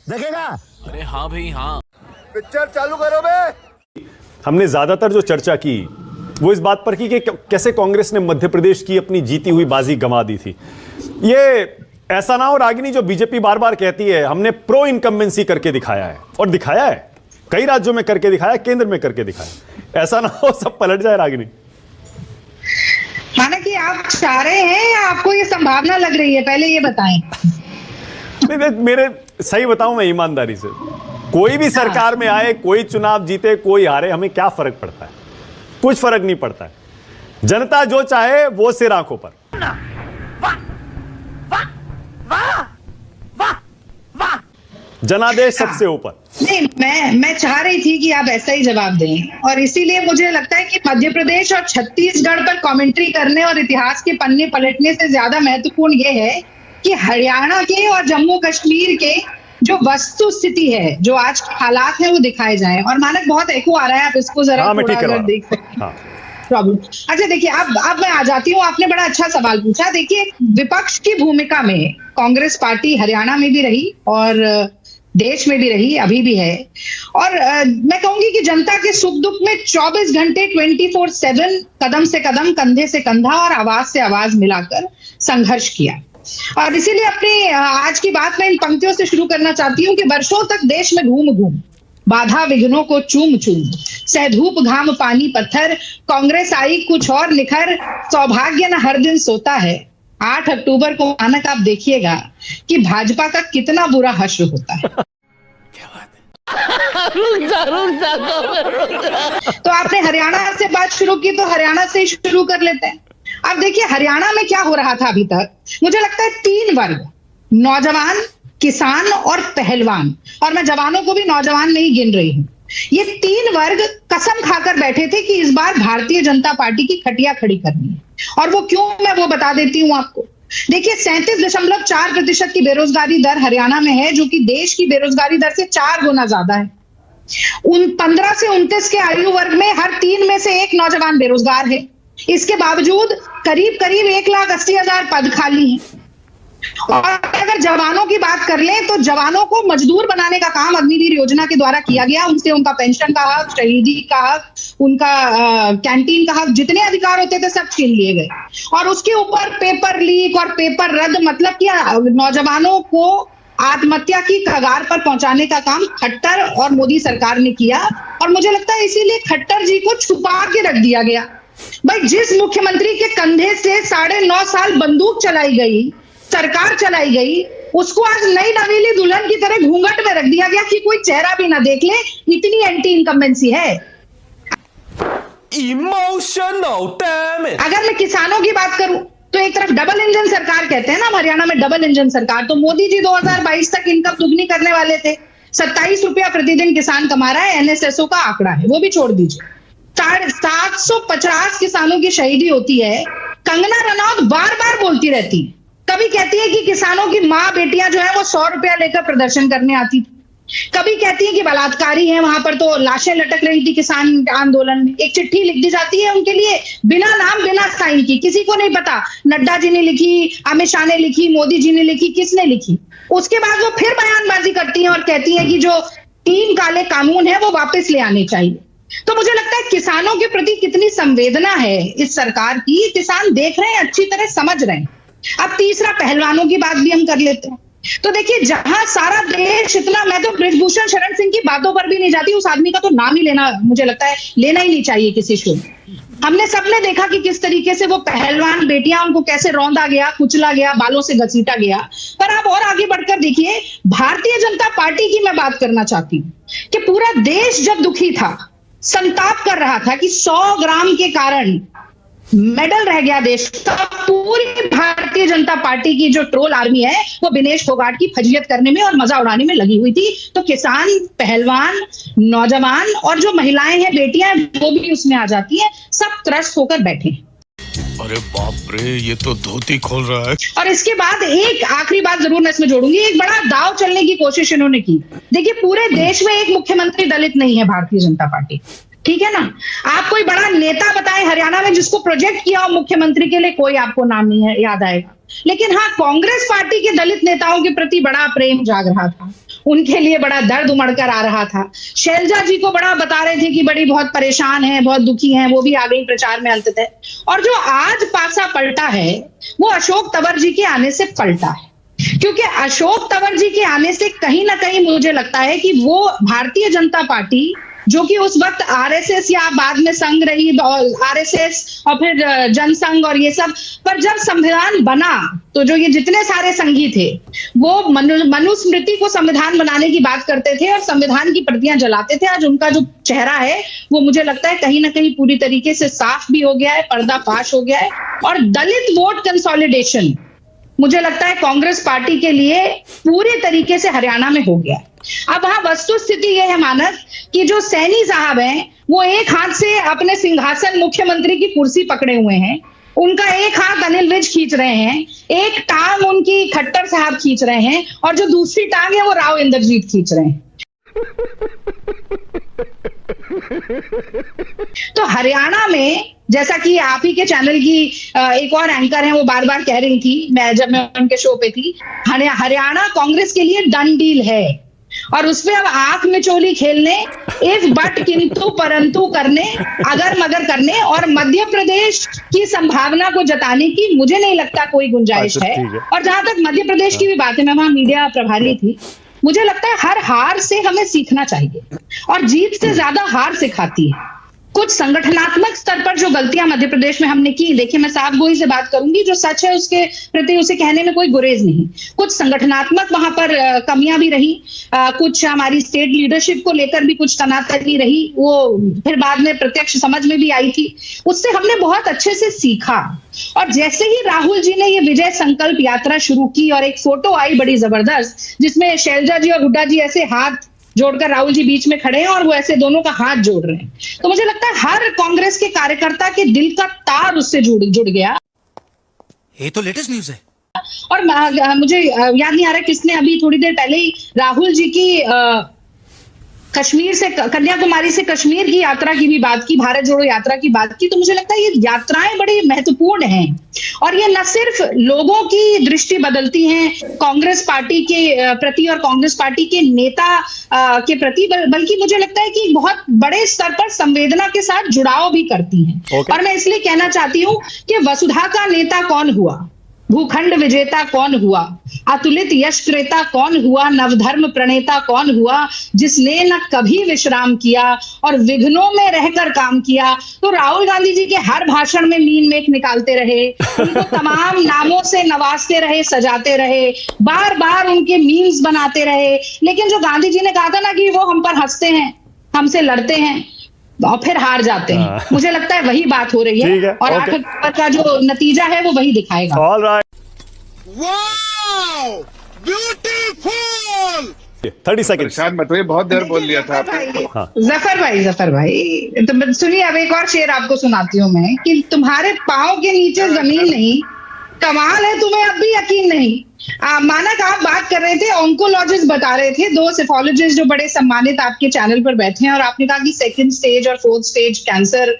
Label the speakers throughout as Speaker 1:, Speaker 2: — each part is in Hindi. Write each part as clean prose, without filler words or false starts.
Speaker 1: देखेगा?
Speaker 2: अरे हाँ भाई हाँ।
Speaker 1: पिक्चर चालू करो बे।
Speaker 3: हमने ज्यादातर जो चर्चा की वो इस बात पर की कि कैसे कांग्रेस ने मध्य प्रदेश की अपनी जीती हुई बाजी गंवा दी थी। ये ऐसा ना हो रागिनी, जो बीजेपी बार बार कहती है हमने प्रो इनकम्बेंसी करके दिखाया है, और दिखाया है, कई राज्यों में करके दिखाया, केंद्र में करके दिखाया। ऐसा ना हो सब पलट जाए रागिनी।
Speaker 4: माना कि आप चाह रहे हैं या आपको ये संभावना लग रही है, पहले ये बताएं।
Speaker 3: मेरे सही बताऊं मैं ईमानदारी से, कोई भी सरकार में आए, कोई चुनाव जीते कोई हारे, हमें क्या फर्क पड़ता है? कुछ फर्क नहीं पड़ता है। जनता जो चाहे वो सिर आंखों पर। जनादेश सबसे ऊपर।
Speaker 4: नहीं, मैं चाह रही थी कि आप ऐसा ही जवाब दें, और इसीलिए मुझे लगता है कि मध्य प्रदेश और छत्तीसगढ़ पर कमेंट्री करने और इतिहास के पन्ने पलटने से ज्यादा महत्वपूर्ण यह है कि हरियाणा के और जम्मू कश्मीर के जो वस्तु स्थिति है, जो आज के हालात है, वो दिखाए जाए। और मानक बहुत एको आ रहा है, आप इसको जरा थोड़ा अगर देख सकते हैं। प्रॉब्लम। अच्छा देखिए, अब मैं आ जाती हूँ। आपने बड़ा अच्छा सवाल पूछा। देखिए, विपक्ष की भूमिका में कांग्रेस पार्टी हरियाणा में भी रही और देश में भी रही, अभी भी है। और मैं कहूंगी कि जनता के सुख दुख में 24 घंटे 24/7 कदम से कदम, कंधे से कंधा और आवाज से आवाज मिलाकर संघर्ष किया। और इसीलिए अपनी आज की बात में इन पंक्तियों से शुरू करना चाहती हूँ कि वर्षों तक देश में घूम घूम, बाधा विघ्नों को चूम चूम, सह धूप घाम पानी पत्थर, कांग्रेस आई कुछ और निखर, सौभाग्य न हर दिन सोता है। 8 अक्टूबर को मानक आप देखिएगा कि भाजपा का कितना बुरा हश्र होता है।
Speaker 2: क्या बात है?
Speaker 4: तो आपने हरियाणा से बात शुरू की, तो हरियाणा से ही शुरू कर लेते हैं। अब देखिए, हरियाणा में क्या हो रहा था अभी तक, मुझे लगता है 3 वर्ग, नौजवान, किसान और पहलवान, और मैं जवानों को भी नौजवान में ही गिन रही हूं, ये 3 वर्ग कसम खाकर बैठे थे कि इस बार भारतीय जनता पार्टी की खटिया खड़ी करनी है। और वो क्यों, मैं वो बता देती हूं आपको। देखिए, 37.4% की बेरोजगारी दर हरियाणा में है, जो कि देश की बेरोजगारी दर से 4 गुना ज्यादा है। 15 से 29 के आयु वर्ग में हर 3 में से 1 नौजवान बेरोजगार है। इसके बावजूद करीब 1,80,000 पद खाली हैं। और अगर जवानों की बात कर लें, तो जवानों को मजदूर बनाने का काम अग्निवीर योजना के द्वारा किया गया। उनसे उनका पेंशन का हक, शहीदी का हक, उनका कैंटीन का हक, जितने अधिकार होते थे सब छीन लिए गए। और उसके ऊपर पेपर लीक और पेपर रद्द, मतलब कि नौजवानों को आत्महत्या की कगार पर पहुंचाने का काम खट्टर और मोदी सरकार ने किया। और मुझे लगता है इसीलिए खट्टर जी को छुपा के रख दिया गया। भाई, जिस मुख्यमंत्री के कंधे से 9.5 साल बंदूक चलाई गई, सरकार चलाई गई, उसको आज नई नवेली दुल्हन की तरह घूंघट में रख दिया गया कि कोई चेहरा भी ना देख ले। इतनी एंटी इनकम्बेंसी है।
Speaker 2: Emotional damage.
Speaker 4: अगर मैं किसानों की बात करूं, तो एक तरफ डबल इंजन सरकार कहते हैं ना, हरियाणा में डबल इंजन सरकार, तो मोदी जी 2022 तक इनकम दुगनी करने वाले थे। 27 रुपया प्रतिदिन किसान कमा रहा है, एनएसएसओ का आंकड़ा है, वो भी छोड़ दीजिए। 750 किसानों की शहीदी होती है। कंगना रनौत बार बार बोलती रहती है, कभी कहती है कि किसानों की माँ बेटियां जो है वो 100 रुपया लेकर प्रदर्शन करने आती थी, कभी कहती है कि बलात्कारी है, वहां पर तो लाशें लटक रही थी किसान आंदोलन में। एक चिट्ठी लिख दी जाती है उनके लिए, बिना नाम बिना साइन की, किसी को नहीं पता, नड्डा जी ने लिखी, अमित शाह ने लिखी, मोदी जी ने लिखी, किसने लिखी। उसके बाद वो फिर बयानबाजी करती है और कहती है कि जो 3 काले कानून है वो वापस ले आने चाहिए। तो मुझे लगता है किसानों के प्रति कितनी संवेदना है इस सरकार की, किसान देख रहे हैं, अच्छी तरह समझ रहे हैं। अब तीसरा, पहलवानों की बात भी हम कर लेते हैं। तो देखिए, जहां सारा देश इतना, मैं तो बृजभूषण शरण सिंह की बातों पर भी नहीं जाती, उस आदमी का तो नाम ही लेना, मुझे लगता है लेना ही नहीं चाहिए किसी शो में। हमने सबने देखा कि किस तरीके से वो पहलवान बेटियां, उनको कैसे रौंदा गया, कुचला गया, बालों से घसीटा गया। पर आप और आगे बढ़कर देखिए, भारतीय जनता पार्टी की मैं बात करना चाहती हूँ कि पूरा देश जब दुखी था, संताप कर रहा था कि 100 ग्राम के कारण मेडल रह गया देश का, पूरी भारतीय जनता पार्टी की जो ट्रोल आर्मी है वो विनेश फोगाट की फजीयत करने में और मजा उड़ाने में लगी हुई थी। तो किसान, पहलवान, नौजवान और जो महिलाएं हैं, बेटियां, वो भी उसमें आ जाती हैं, सब त्रस्त होकर बैठे हैं।
Speaker 2: अरे बाप रे, ये तो धोती खोल रहा है।
Speaker 4: और इसके बाद एक आखिरी बात जरूर मैं इसमें जोड़ूंगी, एक बड़ा दाव चलने की कोशिश इन्होंने की। देखिए, पूरे देश में एक मुख्यमंत्री दलित नहीं है भारतीय जनता पार्टी, ठीक है ना। आप कोई बड़ा नेता बताएं हरियाणा में जिसको प्रोजेक्ट किया हो मुख्यमंत्री के लिए, कोई आपको नाम नहीं है याद आएगा। लेकिन हाँ, कांग्रेस पार्टी के दलित नेताओं के प्रति बड़ा प्रेम जाग रहा था, उनके लिए बड़ा दर्द उमड़ कर आ रहा था। शैलजा जी को बड़ा बता रहे थे कि बड़ी बहुत परेशान है, बहुत दुखी हैं, वो भी आ गई प्रचार में अंततः। और जो आज पासा पलटा है वो अशोक तंवर जी के आने से पलटा है, क्योंकि अशोक तंवर जी के आने से कहीं ना कहीं मुझे लगता है कि वो भारतीय जनता पार्टी, जो कि उस वक्त आरएसएस या बाद में संघ रही, आरएसएस और फिर जनसंघ और ये सब, पर जब संविधान बना तो जो ये जितने सारे संघी थे वो मनुस्मृति को संविधान बनाने की बात करते थे और संविधान की प्रतियां जलाते थे। आज उनका जो चेहरा है वो मुझे लगता है कहीं ना कहीं पूरी तरीके से साफ भी हो गया है, पर्दाफाश हो गया है। और दलित वोट कंसोलिडेशन मुझे लगता है कांग्रेस पार्टी के लिए पूरे तरीके से हरियाणा में हो गया है। अब वहां वस्तु स्थिति यह है मानस कि जो सैनी साहब हैं वो एक हाथ से अपने सिंहासन मुख्यमंत्री की कुर्सी पकड़े हुए हैं, उनका एक हाथ अनिल विज खींच रहे हैं, एक टांग उनकी खट्टर साहब खींच रहे हैं और जो दूसरी टांग है वो राव इंद्रजीत खींच रहे हैं। तो हरियाणा में, जैसा कि आप ही के चैनल की एक और एंकर हैं वो बार बार कह रही थी, जब मैं उनके शो पे थी, हरियाणा कांग्रेस के लिए डन डील है और उसमें अब आंख में चोली खेलने, इफ बट किंतु परंतु करने, अगर मगर करने और मध्य प्रदेश की संभावना को जताने की मुझे नहीं लगता कोई गुंजाइश है। और जहां तक मध्य प्रदेश की भी बात है, मैं वहां मीडिया प्रभारी थी, मुझे लगता है हर हार से हमें सीखना चाहिए और जीत से ज्यादा हार सिखाती है। कुछ संगठनात्मक स्तर पर जो गलतियां मध्य प्रदेश में हमने की, देखिए मैं साफ गोई से बात करूंगी, जो सच है उसके प्रति उसे कहने में कोई गुरेज नहीं। कुछ संगठनात्मक वहां पर कमियां भी रही, कुछ हमारी स्टेट लीडरशिप को लेकर भी कुछ तनातनी रही, वो फिर बाद में प्रत्यक्ष समझ में भी आई थी, उससे हमने बहुत अच्छे से सीखा। और जैसे ही राहुल जी ने ये विजय संकल्प यात्रा शुरू की और एक फोटो आई बड़ी जबरदस्त जिसमें शैलजा जी और हुड्डा जी ऐसे हाथ जोड़कर राहुल जी बीच में खड़े हैं और वो ऐसे दोनों का हाथ जोड़ रहे हैं, तो मुझे लगता है हर कांग्रेस के कार्यकर्ता के दिल का तार उससे जुड़ गया।
Speaker 5: ये तो लेटेस्ट न्यूज़ है।
Speaker 4: और मुझे याद नहीं आ रहा किसने अभी थोड़ी देर पहले ही राहुल जी की कश्मीर से, कन्याकुमारी से कश्मीर की यात्रा की भी बात की, भारत जोड़ो यात्रा की बात की। तो मुझे लगता है ये यात्राएं बड़ी महत्वपूर्ण हैं और ये न सिर्फ लोगों की दृष्टि बदलती हैं कांग्रेस पार्टी के प्रति और कांग्रेस पार्टी के नेता के प्रति, बल्कि मुझे लगता है कि बहुत बड़े स्तर पर संवेदना के साथ जुड़ाव भी करती हैं। और मैं इसलिए कहना चाहती हूँ कि वसुधा का नेता कौन हुआ, भूखंड विजेता कौन हुआ, अतुलित यश क्रेता कौन हुआ, नवधर्म प्रणेता कौन हुआ, जिसने न कभी विश्राम किया और विघ्नों में रहकर काम किया। तो राहुल गांधी जी के हर भाषण में मीन मेख निकालते रहे, उनको तमाम नामों से नवाजते रहे, सजाते रहे, बार बार उनके मीम्स बनाते रहे। लेकिन जो गांधी जी ने कहा था ना कि वो हम पर हंसते हैं, हमसे लड़ते हैं और फिर हार जाते हैं, मुझे लगता है वही बात हो रही है और आखिर का जो नतीजा है वो वही दिखाएगा।
Speaker 3: All right,
Speaker 1: wow beautiful.
Speaker 3: 30 second.
Speaker 1: परेशान मत होइए, बहुत देर बोल लिया था आपने।
Speaker 4: हाँ। जफर भाई तो सुनिए, अब एक और शेर आपको सुनाती हूँ मैं कि तुम्हारे पाँव के नीचे जमीन नहीं, कमाल है तुम्हें अब भी यकीन नहीं। मानक आप बात कर रहे थे, ऑन्कोलॉजिस्ट बता रहे थे, 2 सेफोलॉजिस्ट जो बड़े सम्मानित आपके चैनल पर बैठे हैं, और आपने कहा कि 2nd स्टेज और 4th स्टेज कैंसर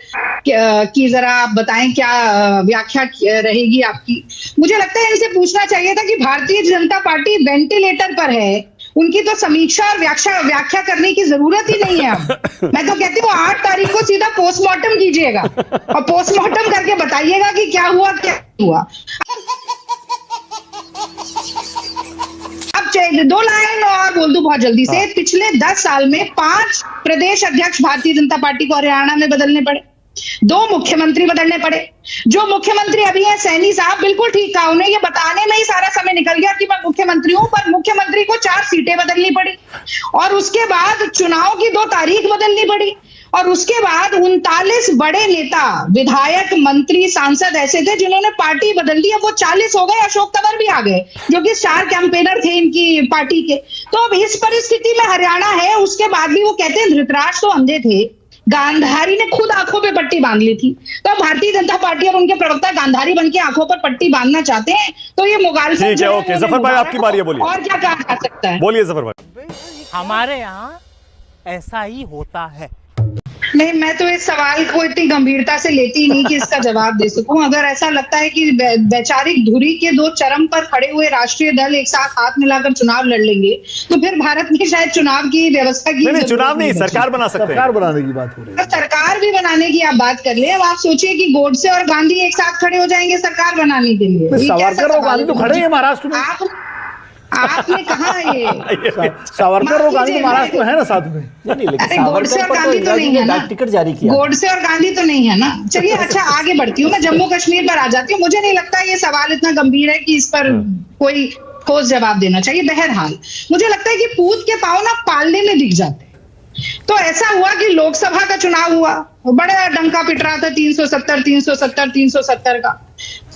Speaker 4: की जरा आप बताएं क्या व्याख्या रहेगी आपकी। मुझे लगता है इनसे पूछना चाहिए था कि भारतीय जनता पार्टी वेंटिलेटर पर है, उनकी तो समीक्षा और व्याख्या करने की जरूरत ही नहीं है। अब मैं तो कहती हूँ 8 तारीख को सीधा पोस्टमार्टम कीजिएगा और पोस्टमार्टम करके बताइएगा कि क्या हुआ क्या हुआ। अब 2 लाइन और बोल दूं बहुत जल्दी से। पिछले 10 साल में 5 प्रदेश अध्यक्ष भारतीय जनता पार्टी को हरियाणा में बदलने पड़े, 2 मुख्यमंत्री बदलने पड़े। जो मुख्यमंत्री अभी है सैनी साहब, बिल्कुल ठीक कहा, उन्हें ये बताने में ही सारा समय निकल गया कि मैं मुख्यमंत्री हूं, पर मुख्यमंत्री को 4 सीटें बदलनी पड़ी और उसके बाद चुनाव की 2 तारीख बदलनी पड़ी और उसके बाद 39 बड़े नेता, विधायक, मंत्री, सांसद ऐसे थे जिन्होंने पार्टी बदल दी। अब वो 40 हो गए, अशोक तंवर भी आ गए जो कि स्टार कैंपेनर थे इनकी पार्टी के। तो अब इस परिस्थिति में हरियाणा है, उसके बाद भी वो कहते हैं धृतराष्ट्र तो अंधे थे, गांधारी ने खुद आंखों पे पट्टी बांध ली थी। तो भारतीय जनता पार्टी और उनके प्रवक्ता गांधारी बन के आंखों पर पट्टी बांधना चाहते हैं, तो ये मुगालसा।
Speaker 3: ठीक है, ओके जफर भाई आपकी बारी है, बोलिए
Speaker 4: और क्या कहा जा सकता है।
Speaker 3: बोलिए जफर भाई।
Speaker 6: हमारे यहाँ ऐसा ही होता है।
Speaker 4: नहीं, मैं तो इस सवाल को इतनी गंभीरता से लेती ही नहीं कि इसका जवाब दे सकूं। अगर ऐसा लगता है कि वैचारिक धुरी के दो चरम पर खड़े हुए राष्ट्रीय दल एक साथ हाथ मिलाकर चुनाव लड़ लेंगे तो फिर भारत में शायद चुनाव की व्यवस्था की
Speaker 3: नहीं, चुनाव नहीं, सरकार बना सकते हैं।
Speaker 6: सरकार बनाने की बात हो रही है।
Speaker 4: सरकार भी बनाने की आप बात कर ले। अब आप सोचिए कि गोडसे और गांधी एक साथ खड़े हो जाएंगे सरकार बनाने के लिए। ये कैसा
Speaker 6: सावरकर और
Speaker 4: सवाल
Speaker 6: गांधी
Speaker 4: है?
Speaker 6: तो खड़े हैं महाराष्ट्र में।
Speaker 4: आपने कहा ये
Speaker 6: सावरकर और गांधी तो महाराष्ट्र में है ना साथ में।
Speaker 7: नहीं, लेकिन
Speaker 4: अरे गोडसे और गांधी तो नहीं है ना,
Speaker 7: टिकट जारी किया।
Speaker 4: गोडसे और गांधी तो नहीं है ना। चलिए अच्छा, आगे बढ़ती हूँ, मैं जम्मू कश्मीर पर आ जाती हूँ। मुझे नहीं लगता ये सवाल इतना गंभीर है कि इस पर कोई ठोस जवाब देना चाहिए। बहरहाल मुझे लगता है कि पूत के पांव ना पालने में दिख जाते। तो ऐसा हुआ कि लोकसभा का चुनाव हुआ, बड़ा डंका पिट रहा था 370 का।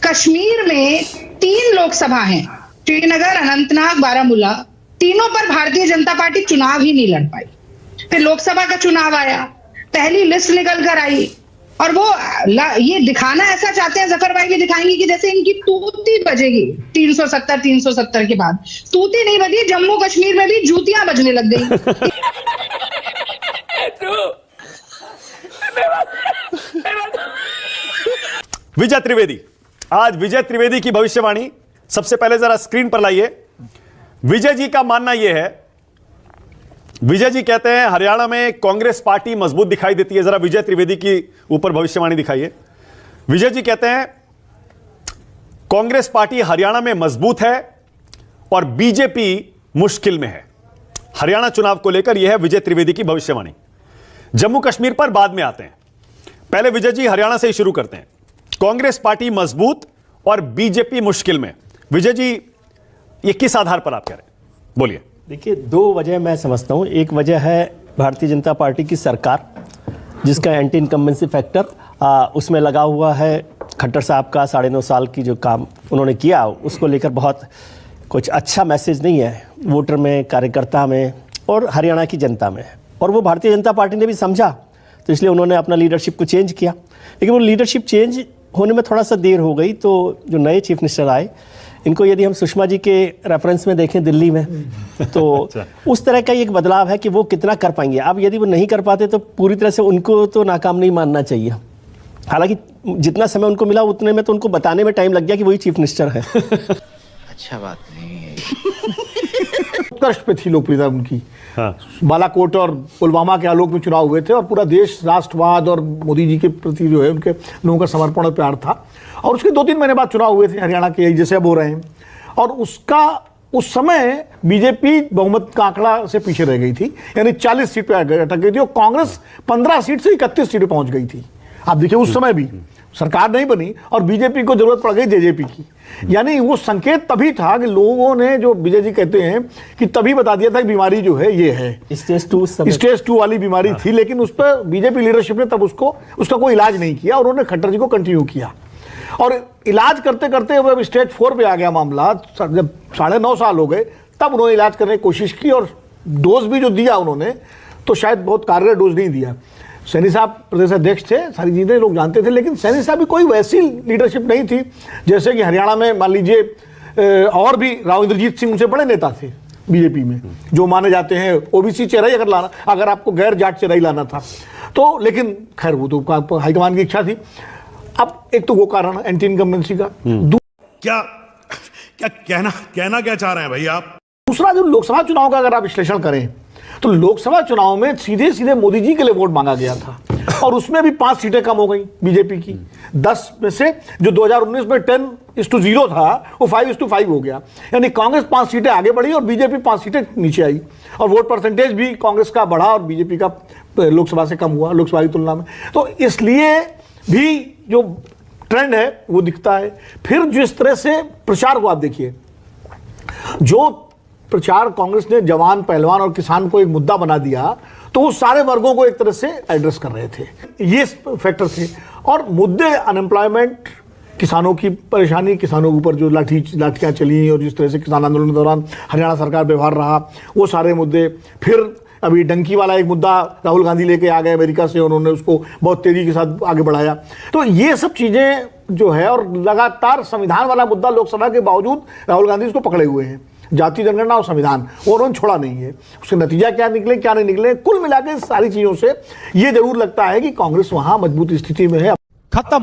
Speaker 4: कश्मीर में 3 लोकसभा हैं, श्रीनगर, अनंतनाग, बारामूला, तीनों पर भारतीय जनता पार्टी चुनाव ही नहीं लड़ पाई। फिर लोकसभा का चुनाव आया, पहली लिस्ट निकल कर आई और वो ये दिखाना ऐसा चाहते हैं, जफर भाई भी दिखाएंगे कि जैसे इनकी तूती बजेगी 370 के बाद। तूती नहीं बजी, जम्मू कश्मीर में भी जूतियां बजने लग गई।
Speaker 3: विजय त्रिवेदी, आज विजय त्रिवेदी की भविष्यवाणी सबसे पहले जरा स्क्रीन पर लाइए। विजय जी का मानना यह है, विजय जी कहते हैं हरियाणा में कांग्रेस पार्टी मजबूत दिखाई देती है। जरा विजय त्रिवेदी की ऊपर भविष्यवाणी दिखाइए। विजय जी कहते हैं कांग्रेस पार्टी हरियाणा में मजबूत है और बीजेपी मुश्किल में है। हरियाणा चुनाव को लेकर यह है विजय त्रिवेदी की भविष्यवाणी। जम्मू कश्मीर पर बाद में आते हैं, पहले विजय जी हरियाणा से ही शुरू करते हैं। कांग्रेस पार्टी मजबूत और बीजेपी मुश्किल में। विजय जी, ये किस आधार पर आप कह रहे हैं, बोलिए।
Speaker 7: देखिए, 2 वजह मैं समझता हूँ। एक वजह है भारतीय जनता पार्टी की सरकार, जिसका एंटी इनकम्बेंसी फैक्टर उसमें लगा हुआ है। खट्टर साहब का 9.5 साल की जो काम उन्होंने किया, उसको लेकर बहुत कुछ अच्छा मैसेज नहीं है वोटर में, कार्यकर्ता में और हरियाणा की जनता में। और वो भारतीय जनता पार्टी ने भी समझा, तो इसलिए उन्होंने अपना लीडरशिप को चेंज किया। लेकिन वो लीडरशिप चेंज होने में थोड़ा सा देर हो गई। तो जो नए चीफ मिनिस्टर आए, इनको यदि हम सुषमा जी के रेफरेंस में देखें दिल्ली में, तो उस तरह का एक बदलाव है कि वो कितना कर पाएंगे। अब यदि वो नहीं कर पाते तो पूरी तरह से उनको तो नाकाम नहीं मानना चाहिए। हालांकि जितना समय उनको मिला उतने में तो उनको बताने में टाइम लग गया कि वही चीफ मिनिस्टर है।
Speaker 5: अच्छा बात नहीं है।
Speaker 6: उत्कर्ष पे थी लोकप्रियता उनकी।
Speaker 3: हाँ।
Speaker 6: बालाकोट और पुलवामा के आलोक में चुनाव हुए थे और पूरा देश राष्ट्रवाद और मोदी जी के प्रति जो है उनके लोगों का समर्पण और प्यार था। और उसके 2-3 महीने बाद चुनाव हुए थे हरियाणा के, जैसे अब हो रहे हैं। और उसका उस समय बीजेपी बहुमत का आंकड़ा से पीछे रह गई थी, यानी 40 सीट पे अटक गई थी और कांग्रेस 15 सीट से 31 सीट पे पहुंच गई थी। आप देखिए, उस समय भी सरकार नहीं बनी और बीजेपी को जरूरत पड़ गई जेजेपी की। यानी वो संकेत तभी था कि लोगों ने, जो विजय जी कहते हैं कि तभी बता दिया था कि बीमारी जो है ये है स्टेज 2 वाली बीमारी थी। लेकिन उस पर बीजेपी लीडरशिप ने तब उसका कोई इलाज नहीं किया और उन्होंने खट्टर जी को कंटिन्यू किया। और इलाज करते करते जब स्टेज 4 पे आ गया मामला, जब 9.5 साल हो गए, तब उन्होंने इलाज करने की कोशिश की और डोज भी जो दिया उन्होंने, तो शायद बहुत कारगर डोज नहीं दिया। सैनी साहब प्रदेश अध्यक्ष थे, सारी चीज़ें लोग जानते थे, लेकिन सैनी साहब भी कोई वैसी लीडरशिप नहीं थी जैसे कि हरियाणा में मान लीजिए और भी राव इंद्रजीत सिंह उनसे बड़े नेता थे बीजेपी में, जो माने जाते हैं ओबीसी चेहरा ही अगर आपको गैर जाट चेहरा ही लाना था तो। लेकिन खैर वो तो हाईकमान की इच्छा थी। अब एक तो वो कारण एंटी इनकम्बेंसी का,
Speaker 2: क्या कहना क्या चाह रहे हैं भाई आप?
Speaker 6: दूसरा जो लोकसभा चुनाव का अगर आप विश्लेषण करें तो लोकसभा चुनाव में सीधे सीधे मोदी जी के लिए वोट मांगा गया था और उसमें भी 5 सीटें कम हो गई बीजेपी की। 10 में से जो 2019 में 10:0 था वो 5:5 हो गया। यानी कांग्रेस 5 सीटें आगे बढ़ी और बीजेपी 5 सीटें नीचे आई और वोट परसेंटेज भी कांग्रेस का बढ़ा और बीजेपी का लोकसभा से कम हुआ, लोकसभा की तुलना में। तो इसलिए भी जो ट्रेंड है वो दिखता है। फिर जिस तरह से प्रचार को आप देखिए, जो प्रचार कांग्रेस ने जवान, पहलवान और किसान को एक मुद्दा बना दिया, तो वो सारे वर्गों को एक तरह से एड्रेस कर रहे थे। ये फैक्टर थे। और मुद्दे अनएम्प्लॉयमेंट, किसानों की परेशानी, किसानों के ऊपर जो लाठियाँ चली और जिस तरह से किसान आंदोलन के दौरान हरियाणा सरकार व्यवहार रहा, वो सारे मुद्दे। फिर अभी डंकी वाला एक मुद्दा राहुल गांधी लेके आ गए अमेरिका से, उन्होंने उसको बहुत तेजी के साथ आगे बढ़ाया। तो ये सब चीज़ें जो है, और लगातार संविधान वाला मुद्दा लोकसभा के बावजूद राहुल गांधी इसको पकड़े हुए हैं। जातीय जनगणना और संविधान, वो उन्होंने छोड़ा नहीं है। उसके नतीजा क्या निकले क्या नहीं निकले, कुल मिला के सारी चीजों से ये जरूर लगता है कि कांग्रेस वहां मजबूत स्थिति में है।
Speaker 8: खत्म,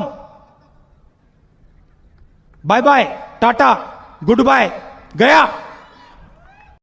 Speaker 8: बाय बाय, टाटा, गुड बाय, गया।